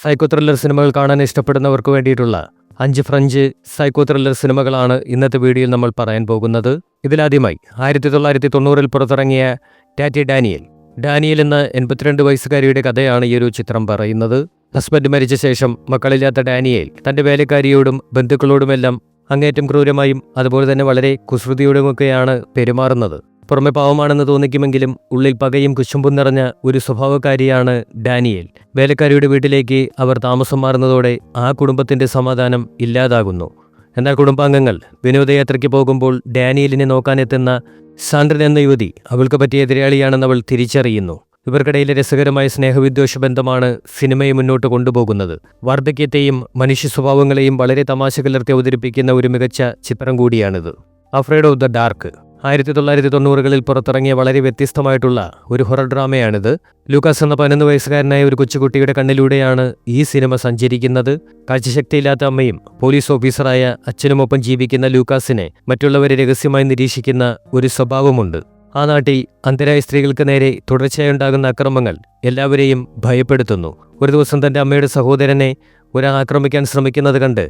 Psycho thriller സിനിമകൾ കാണാൻ ഇഷ്ടപ്പെടുന്നവർക്ക് വേണ്ടിയിട്ടുള്ള 5 ഫ്രഞ്ച് സൈക്കോ ത്രില്ലർ സിനിമകളാണ് ഇന്നത്തെ വീഡിയോയിൽ നമ്മൾ പറയാൻ പോകുന്നത്. ഇതിലാദ്യമായി 1990-ൽ പുറത്തിറങ്ങിയ ടാറ്റി ഡാനിയൽ എന്ന 82 വയസ്സുകാരിയുടെ കഥയാണ് ഈ ഒരു ചിത്രം പറയുന്നത്. ഹസ്ബൻഡ് മരിച്ച ശേഷം മക്കളില്ലാത്ത ഡാനിയേൽ തന്റെ വേലക്കാരിയോടും ബന്ധുക്കളോടുമെല്ലാം അങ്ങേറ്റം ക്രൂരമായും അതുപോലെ തന്നെ വളരെ കുസൃതിയോടുമൊക്കെയാണ് പെരുമാറുന്നത്. പുറമെ പാവമാണെന്ന് തോന്നിക്കുമെങ്കിലും ഉള്ളിൽ പകയും കുശുമ്പും നിറഞ്ഞ ഒരു സ്വഭാവക്കാരിയാണ് ഡാനിയേൽ. വേലക്കാരിയുടെ വീട്ടിലേക്ക് അവർ താമസം മാറുന്നതോടെ ആ കുടുംബത്തിന്റെ സമാധാനം ഇല്ലാതാകുന്നു. എന്നാൽ കുടുംബാംഗങ്ങൾ വിനോദയാത്രയ്ക്ക് പോകുമ്പോൾ ഡാനിയലിനെ നോക്കാനെത്തുന്ന സാൻഡ്രൻ എന്ന യുവതി അവൾക്ക് പറ്റിയ എതിരാളിയാണെന്ന് അവൾ തിരിച്ചറിയുന്നു. ഇവർക്കിടയിലെ രസകരമായ സ്നേഹവിദ്വേഷ ബന്ധമാണ് സിനിമയെ മുന്നോട്ട് കൊണ്ടുപോകുന്നത്. വാർദ്ധക്യത്തെയും മനുഷ്യ സ്വഭാവങ്ങളെയും വളരെ തമാശ കലർത്തി അവതരിപ്പിക്കുന്ന ഒരു മികച്ച ചിത്രം കൂടിയാണിത്. അഫ്രൈഡ് ഓഫ് ദ ഡാർക്ക് 1990-കളിൽ പുറത്തിറങ്ങിയ വളരെ വ്യത്യസ്തമായിട്ടുള്ള ഒരു ഹൊറർ ഡ്രാമയാണിത്. ലൂക്കാസ് എന്ന 11 വയസ്സുകാരനായ ഒരു കൊച്ചുകുട്ടിയുടെ കണ്ണിലൂടെയാണ് ഈ സിനിമ സഞ്ചരിക്കുന്നത്. കാഴ്ചശക്തിയില്ലാത്ത അമ്മയും പോലീസ് ഓഫീസറായ അച്ഛനുമൊപ്പം ജീവിക്കുന്ന ലൂക്കാസിനെ മറ്റുള്ളവരെ രഹസ്യമായി നിരീക്ഷിക്കുന്ന ഒരു സ്വഭാവമുണ്ട്. ആ നാട്ടിൽ അന്ധരായ സ്ത്രീകൾക്ക് നേരെ തുടർച്ചയായുണ്ടാകുന്ന അക്രമങ്ങൾ എല്ലാവരെയും ഭയപ്പെടുത്തുന്നു. ഒരു ദിവസം തന്റെ അമ്മയുടെ സഹോദരനെ ഒരാൾ ആക്രമിക്കാൻ ശ്രമിക്കുന്നത് കണ്ട്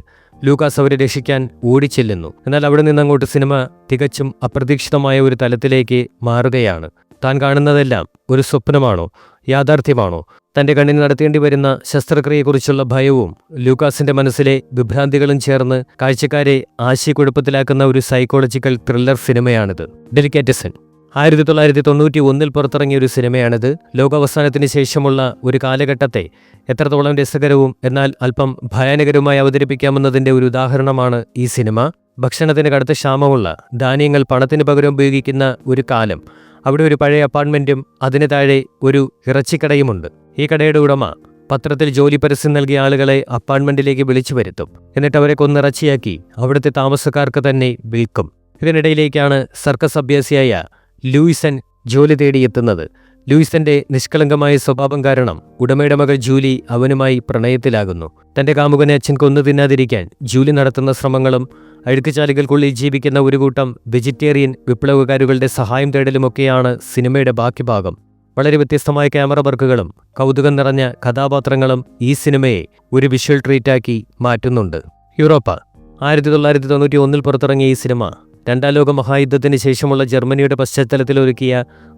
ലൂക്കാസ് അവരെ രക്ഷിക്കാൻ ഓടിച്ചെല്ലുന്നു. എന്നാൽ അവിടെ നിന്നങ്ങോട്ട് സിനിമ തികച്ചും അപ്രതീക്ഷിതമായ ഒരു തലത്തിലേക്ക് മാറുകയാണ്. താൻ കാണുന്നതെല്ലാം ഒരു സ്വപ്നമാണോ, യാഥാർത്ഥ്യമാണോ? തന്റെ കണ്ണിന് നടത്തേണ്ടി വരുന്ന ശസ്ത്രക്രിയയെക്കുറിച്ചുള്ള ഭയവും ലൂക്കാസിന്റെ മനസ്സിലെ വിഭ്രാന്തികളും ചേർന്ന് കാഴ്ചക്കാരെ ആശയക്കുഴപ്പത്തിലാക്കുന്ന ഒരു സൈക്കോളജിക്കൽ ത്രില്ലർ സിനിമയാണിത്. ഡെലിക്കേറ്റസൻ 1991-ൽ പുറത്തിറങ്ങിയ ഒരു സിനിമയാണിത്. ലോകാവസാനത്തിന് ശേഷമുള്ള ഒരു കാലഘട്ടത്തെ എത്രത്തോളം രസകരവും എന്നാൽ അല്പം ഭയാനകരവുമായി അവതരിപ്പിക്കാമെന്നതിൻ്റെ ഒരു ഉദാഹരണമാണ് ഈ സിനിമ. ഭക്ഷണത്തിന് കടുത്ത ക്ഷാമമുള്ള, ധാന്യങ്ങൾ പണത്തിന് പകരം ഉപയോഗിക്കുന്ന ഒരു കാലം. അവിടെ ഒരു പഴയ അപ്പാർട്ട്മെൻറ്റും അതിന് താഴെ ഒരു ഇറച്ചിക്കടയുമുണ്ട്. ഈ കടയുടെ ഉടമ പത്രത്തിൽ ജോലി പരസ്യം നൽകിയ ആളുകളെ അപ്പാർട്ട്മെൻറ്റിലേക്ക് വിളിച്ചു വരുത്തും. എന്നിട്ട് അവരെ കൊന്നിറച്ചിയാക്കി അവിടുത്തെ താമസക്കാർക്ക് തന്നെ വിൽക്കും. ഇതിനിടയിലേക്കാണ് സർക്കസ് അഭ്യാസിയായ ലൂയിസൻ ജോലി തേടിയെത്തുന്നത്. ലൂയിസന്റെ നിഷ്കളങ്കമായ സ്വഭാവം കാരണം ഉടമയുടെ മകൾ ജൂലി അവനുമായി പ്രണയത്തിലാകുന്നു. തന്റെ കാമുകനെ അച്ഛൻ കൊന്നു തിന്നാതിരിക്കാൻ ജൂലി നടത്തുന്ന ശ്രമങ്ങളും അഴുക്കുചാലുകൾക്കുള്ളിൽ ജീവിക്കുന്ന ഒരു കൂട്ടം വെജിറ്റേറിയൻ വിപ്ലവകാരികളുടെ സഹായം തേടലുമൊക്കെയാണ് സിനിമയുടെ ബാക്കി ഭാഗം. വളരെ വ്യത്യസ്തമായ ക്യാമറ വർക്കുകളും കൗതുകം നിറഞ്ഞ കഥാപാത്രങ്ങളും ഈ സിനിമയെ ഒരു വിഷ്വൽ ട്രീറ്റാക്കി മാറ്റുന്നുണ്ട്. യൂറോപ്പ 1991-ൽ പുറത്തിറങ്ങിയ ഈ സിനിമ രണ്ടാം ലോക മഹായുദ്ധത്തിന് ശേഷമുള്ള ജർമ്മനിയുടെ പശ്ചാത്തലത്തിൽ ഒരുക്കിയ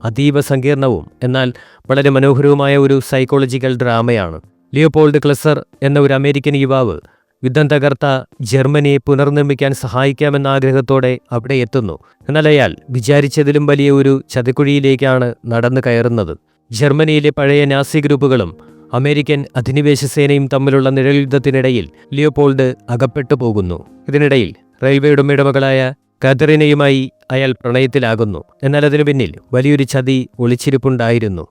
അതീവ സങ്കീർണവും എന്നാൽ വളരെ മനോഹരവുമായ ഒരു സൈക്കോളജിക്കൽ ഡ്രാമയാണ്. ലിയോപോൾഡ് ക്ലെസർ എന്ന ഒരു അമേരിക്കൻ യുവാവ് യുദ്ധം തകർത്ത ജർമ്മനിയെ പുനർനിർമ്മിക്കാൻ സഹായിക്കാമെന്ന ആഗ്രഹത്തോടെ അവിടെ എത്തുന്നു. എന്നാൽ അയാൾ വിചാരിച്ചതിലും വലിയ ഒരു ചതിക്കുഴിയിലേക്കാണ് നടന്നു കയറുന്നത്. ജർമ്മനിയിലെ പഴയ നാസി ഗ്രൂപ്പുകളും അമേരിക്കൻ അധിനിവേശ സേനയും തമ്മിലുള്ള നിഴൽയുദ്ധത്തിനിടയിൽ ലിയോപോൾഡ് അകപ്പെട്ടു പോകുന്നു. ഇതിനിടയിൽ റെയിൽവേ ഉടമയുടെ മകളായ കാതറിനയുമായി അയാൾ പ്രണയത്തിലാകുന്നു. എന്നാൽ അതിനു പിന്നിൽ വലിയൊരു ചതി ഒളിച്ചിരിപ്പുണ്ടായിരുന്നു.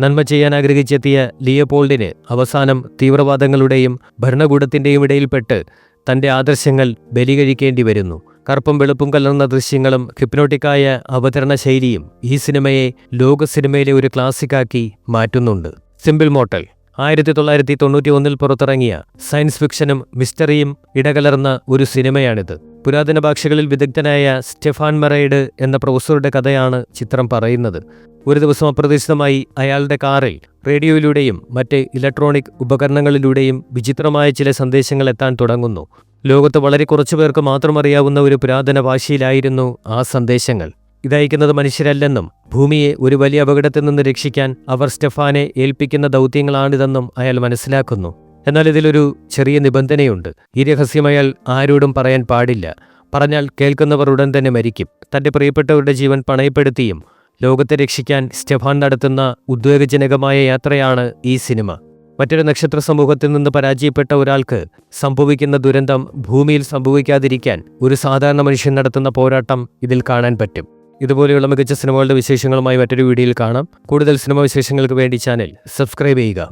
നന്മ ചെയ്യാൻ ആഗ്രഹിച്ചെത്തിയ ലിയോപോൾഡിന് അവസാനം തീവ്രവാദങ്ങളുടെയും ഭരണകൂടത്തിൻ്റെയും ഇടയിൽപ്പെട്ട് തൻ്റെ ആദർശങ്ങൾ ബലികഴിക്കേണ്ടി വരുന്നു. കറുപ്പും വെളുപ്പും കലർന്ന ദൃശ്യങ്ങളും ഹിപ്നോട്ടിക്കായ അവതരണ ശൈലിയും ഈ സിനിമയെ ലോക സിനിമയിലെ ഒരു ക്ലാസിക്കാക്കി മാറ്റുന്നുണ്ട്. സിമ്പിൾ മോർട്ടൽ 1991-ൽ പുറത്തിറങ്ങിയ സയൻസ് ഫിക്ഷനും മിസ്റ്ററിയും ഇടകലർന്ന ഒരു സിനിമയാണിത്. പുരാതന ഭാഷകളിൽ വിദഗ്ധനായ സ്റ്റെഫാൻ മെറൈഡ് എന്ന പ്രൊഫസറുടെ കഥയാണ് ചിത്രം പറയുന്നത്. ഒരു ദിവസം അപ്രതീക്ഷിതമായി അയാളുടെ കാറിൽ റേഡിയോയിലൂടെയും മറ്റ് ഇലക്ട്രോണിക് ഉപകരണങ്ങളിലൂടെയും വിചിത്രമായ ചില സന്ദേശങ്ങൾ എത്താൻ തുടങ്ങുന്നു. ലോകത്ത് വളരെ കുറച്ചുപേർക്ക് മാത്രം അറിയാവുന്ന ഒരു പുരാതന ഭാഷയിലായിരുന്നു ആ സന്ദേശങ്ങൾ. ഇതയക്കുന്നത് മനുഷ്യരല്ലെന്നും ഭൂമിയെ ഒരു വലിയ അപകടത്തിൽ നിന്ന് രക്ഷിക്കാൻ അവർ സ്റ്റെഫാനെ ഏൽപ്പിക്കുന്ന ദൗത്യങ്ങളാണിതെന്നും അയാൾ മനസ്സിലാക്കുന്നു. എന്നാൽ ഇതിലൊരു ചെറിയ നിബന്ധനയുണ്ട്. ഈ രഹസ്യം അയാൾ ആരോടും പറയാൻ പാടില്ല. പറഞ്ഞാൽ കേൾക്കുന്നവർ ഉടൻ തന്നെ മരിക്കും. തന്റെ പ്രിയപ്പെട്ടവരുടെ ജീവൻ പണയപ്പെടുത്തിയും ലോകത്തെ രക്ഷിക്കാൻ സ്റ്റെഫാൻ നടത്തുന്ന ഉദ്വേഗജനകമായ യാത്രയാണ് ഈ സിനിമ. മറ്റൊരു നക്ഷത്ര സമൂഹത്തിൽ നിന്ന് പരാജയപ്പെട്ട ഒരാൾക്ക് സംഭവിക്കുന്ന ദുരന്തം ഭൂമിയിൽ സംഭവിക്കാതിരിക്കാൻ ഒരു സാധാരണ മനുഷ്യൻ നടത്തുന്ന പോരാട്ടം ഇതിൽ കാണാൻ പറ്റും. ഇതുപോലെയുള്ള മികച്ച സിനിമകളുടെ വിശേഷങ്ങളുമായി മറ്റൊരു വീഡിയോയിൽ കാണാം. കൂടുതൽ സിനിമാ വിശേഷങ്ങൾക്ക് വേണ്ടി ചാനൽ സബ്സ്ക്രൈബ് ചെയ്യുക.